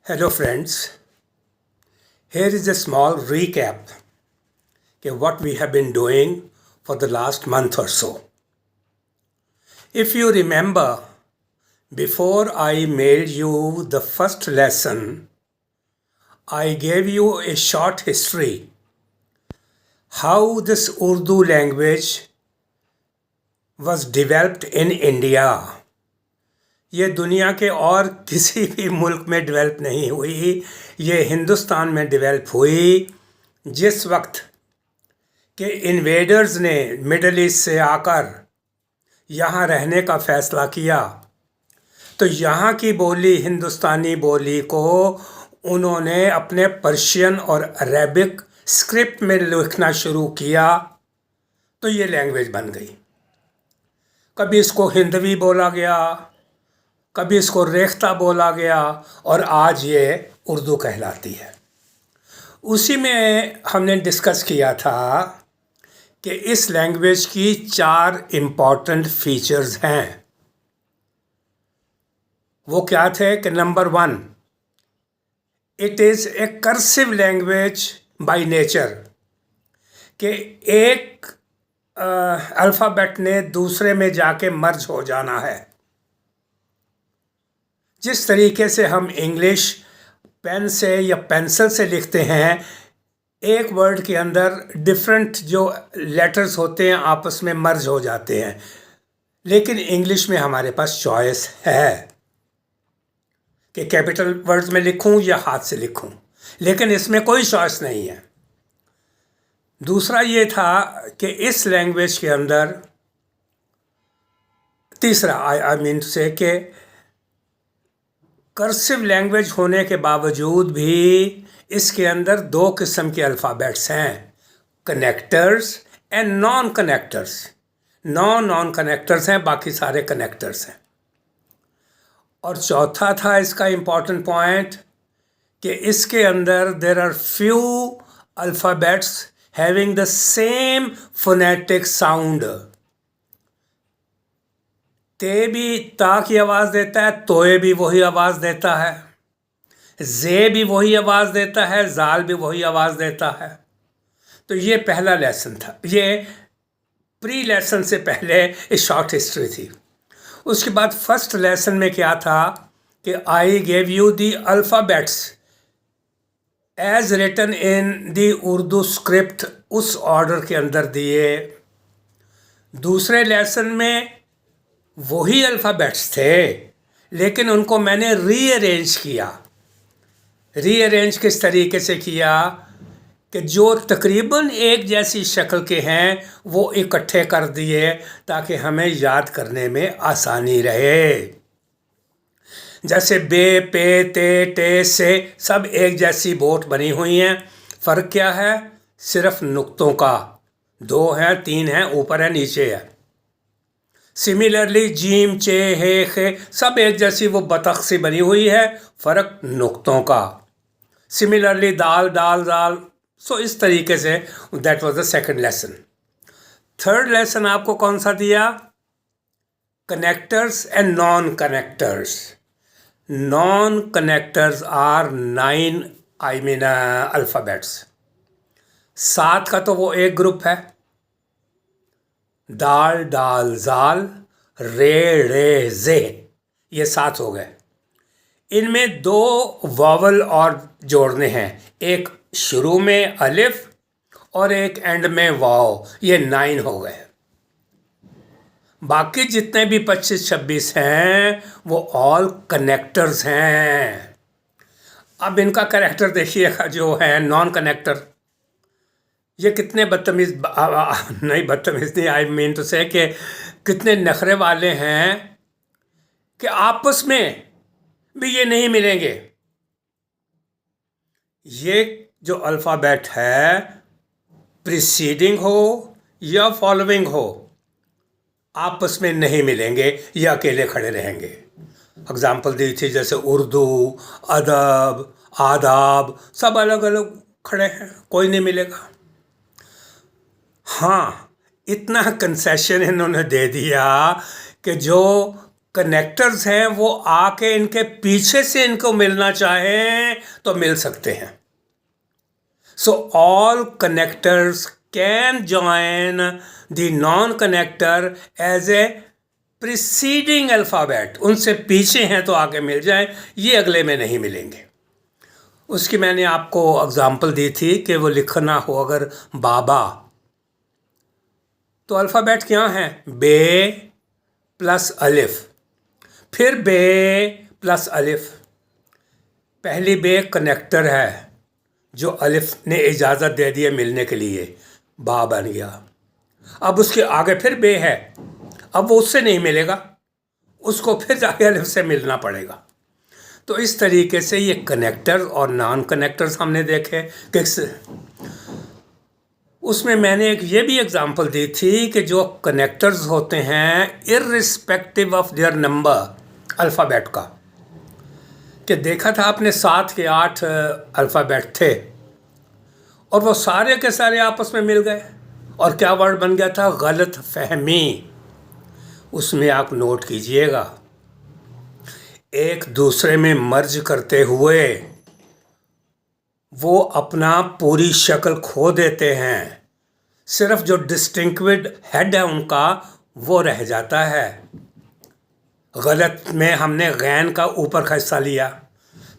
Hello friends, here is a small recap of what we have been doing for the last month or so. If you remember, before I mailed you the first lesson, I gave you a short history how this Urdu language was developed in India. ये दुनिया के और किसी भी मुल्क में develop नहीं हुई, ये हिंदुस्तान में डेवलप हुई जिस वक्त के इन्वेडर्स ने मिडल ईस्ट से आकर यहाँ रहने का फ़ैसला किया तो यहाँ की बोली हिंदुस्तानी बोली को उन्होंने अपने पर्शियन और अरेबिक स्क्रिप्ट में लिखना शुरू किया तो ये लैंग्वेज बन गई। कभी इसको हिंदवी बोला गया, कभी इसको रेख्ता बोला गया और आज ये उर्दू कहलाती है। उसी में हमने डिस्कस किया था कि इस लैंग्वेज की 4 इम्पॉर्टेंट फीचर्स हैं। वो क्या थे कि number 1, it is a cursive language by nature, कि एक अल्फ़ाबेट ने दूसरे में जाके मर्ज हो जाना है। जिस तरीके से हम इंग्लिश पेन से या पेंसिल से लिखते हैं, एक वर्ड के अंदर डिफरेंट जो लेटर्स होते हैं आपस में मर्ज हो जाते हैं, लेकिन इंग्लिश में हमारे पास चॉइस है कि कैपिटल वर्ड्स में लिखूं या हाथ से लिखूं, लेकिन इसमें कोई चॉइस नहीं है। दूसरा ये था कि इस लैंग्वेज के अंदर, तीसरा आई मीन टू से कि कर्सिव लैंग्वेज होने के बावजूद भी इसके अंदर 2 किस्म के अल्फ़ाबेट्स हैं, connectors and non connectors. Non connectors हैं, बाकी सारे कनेक्टर्स हैं। और चौथा था इसका इम्पॉर्टेंट पॉइंट कि इसके अंदर there are few alphabets having the same phonetic sound. ते भी ता की आवाज़ देता है, तोए भी वही आवाज़ देता है, जे भी वही आवाज़ देता है, जाल भी वही आवाज़ देता है। तो ये पहला लेसन था, ये प्री लेसन से पहले एक शॉर्ट हिस्ट्री थी। उसके बाद फर्स्ट लेसन में क्या था कि I gave you the alphabets as written in the Urdu script, उस ऑर्डर के अंदर दिए। दूसरे लेसन में वही अल्फ़ाबेट्स थे, लेकिन उनको मैंने रीअरेंज किया। रीअरेंज किस तरीके से किया कि जो तकरीबन एक जैसी शक्ल के हैं वो इकट्ठे कर दिए ताकि हमें याद करने में आसानी रहे। जैसे बे, पे, ते, टे, से सब एक जैसी बोट बनी हुई हैं। फ़र्क क्या है? सिर्फ नुक्तों का, 2 हैं, 3 हैं, ऊपर है, नीचे है। सिमिलरली जीम, चे, हे, खे सब एक जैसी वो बतख सी बनी हुई है, फ़र्क नुक्तों का। सिमिलरली दाल, दाल, दाल। सो इस तरीके से that was the second lesson. Third lesson आपको कौन सा दिया? Connectors and non connectors. Non connectors are 9 alphabets. 7 का तो वो एक ग्रुप है, दाल, डाल, जाल, रे, रे, जे, ये 7 हो गए। इनमें 2 वॉवल और जोड़ने हैं, एक शुरू में अलिफ और एक एंड में वाव, ये 9 हो गए। बाकी जितने भी 25-26 हैं वो ऑल कनेक्टर्स हैं। अब इनका कैरेक्टर देखिएगा, जो है नॉन कनेक्टर, ये कितने बदतमीज़, नहीं बदतमीज़ नहीं, आई मीन टू से कि कितने नखरे वाले हैं कि आपस में भी ये नहीं मिलेंगे। ये जो अल्फ़ाबेट है प्रीसीडिंग हो या फॉलोइंग हो, आपस में नहीं मिलेंगे, ये अकेले खड़े रहेंगे। एग्ज़ाम्पल दी थी जैसे उर्दू, अदब, आदाब सब अलग अलग खड़े हैं, कोई नहीं मिलेगा। हाँ, इतना कंसेशन इन्होंने दे दिया कि जो कनेक्टर्स हैं वो आके इनके पीछे से इनको मिलना चाहें तो मिल सकते हैं. So all connectors can join the non connector as a preceding alphabet. उनसे पीछे हैं तो आके मिल जाएं, ये अगले में नहीं मिलेंगे. उसकी मैंने आपको एग्जांपल दी थी कि वो लिखना हो अगर बाबा, तो अल्फ़ाबेट क्या है? बे प्लस अलिफ, फिर बे प्लस अलिफ. पहली बे कनेक्टर है जो अलिफ ने इजाज़त दे दी है मिलने के लिए, बा बन गया. अब उसके आगे फिर बे है, अब वो उससे नहीं मिलेगा, उसको फिर जाके अलिफ से मिलना पड़ेगा. तो इस तरीके से ये कनेक्टर और नॉन कनेक्टर्स हमने देखे. किस उसमें मैंने एक ये भी एग्जांपल दी थी कि जो कनेक्टर्स होते हैं irrespective of their number alphabet का, कि देखा था आपने 7 के 8 अल्फ़ाबेट थे और वो सारे के सारे आपस में मिल गए और क्या वर्ड बन गया था? गलत फहमी. उसमें आप नोट कीजिएगा, एक दूसरे में मर्ज करते हुए वो अपना पूरी शक्ल खो देते हैं. सिर्फ जो डिस्टिंक्विड हेड है उनका वो रह जाता है. गलत में हमने गैन का ऊपर का हिस्सा लिया,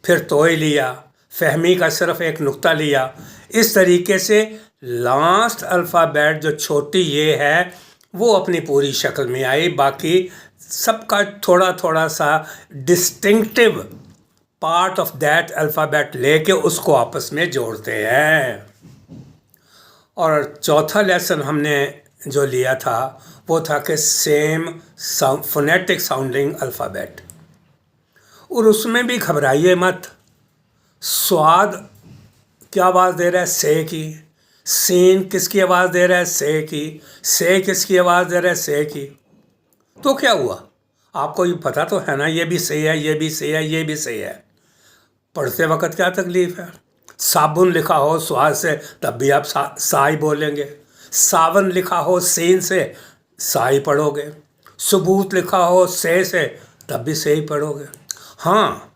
फिर तोय लिया, फहमी का सिर्फ एक नुक्ता लिया. इस तरीके से लास्ट अल्फ़ाबेट जो छोटी ये है वो अपनी पूरी शक्ल में आई, बाकी सबका थोड़ा थोड़ा सा distinctive part of that alphabet लेके उसको आपस में जोड़ते हैं. और चौथा लेसन हमने जो लिया था वो था कि सेम फोनेटिक साउंडिंग अल्फ़ाबेट. और उसमें भी घबराइए मत. स्वाद क्या आवाज़ दे रहा है? से की. सीन किसकी आवाज़ दे रहा है? से की. से किसकी आवाज़ दे रहा है? से की. तो क्या हुआ? आपको ये पता तो है ना, ये भी सही है, ये भी सही है, ये भी सही है. पढ़ते वक्त क्या तकलीफ़ है? साबुन लिखा हो स्वाद से तब भी आप सा ही बोलेंगे. सावन लिखा हो सीन से सा ही पढ़ोगे. सबूत लिखा हो से तब भी से ही पढ़ोगे. हाँ,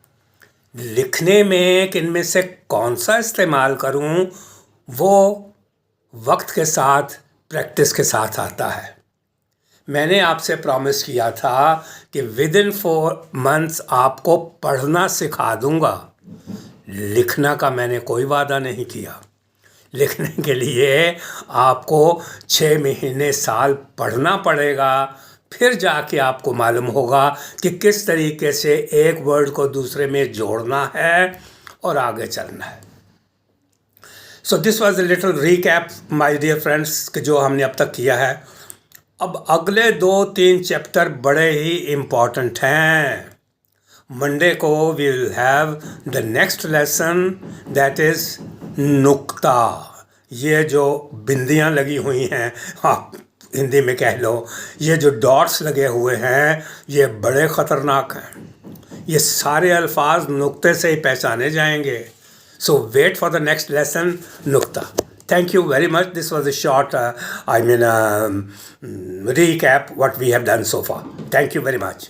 लिखने में कि इनमें से कौन सा इस्तेमाल करूं वो वक्त के साथ प्रैक्टिस के साथ आता है. मैंने आपसे प्रॉमिस किया था कि विद इन 4 मंथ्स आपको पढ़ना सिखा दूंगा. लिखना का मैंने कोई वादा नहीं किया. लिखने के लिए आपको 6 महीने साल पढ़ना पड़ेगा, फिर जाके आपको मालूम होगा कि किस तरीके से एक वर्ड को दूसरे में जोड़ना है और आगे चलना है. So this was a little recap my dear friends कि जो हमने अब तक किया है. अब अगले 2-3 चैप्टर बड़े ही इम्पॉर्टेंट हैं. मंडे को we will have the next lesson that is nukta. ये जो बिंदियाँ लगी हुई हैं, आप हिंदी में कह लो, ये जो डॉट्स लगे हुए हैं ये बड़े ख़तरनाक हैं. ये सारे अल्फाज नुक्ते से ही पहचाने जाएंगे. So wait for the next lesson नुक्ता. Thank you very much. This was a short, recap what we have done so far. Thank you very much.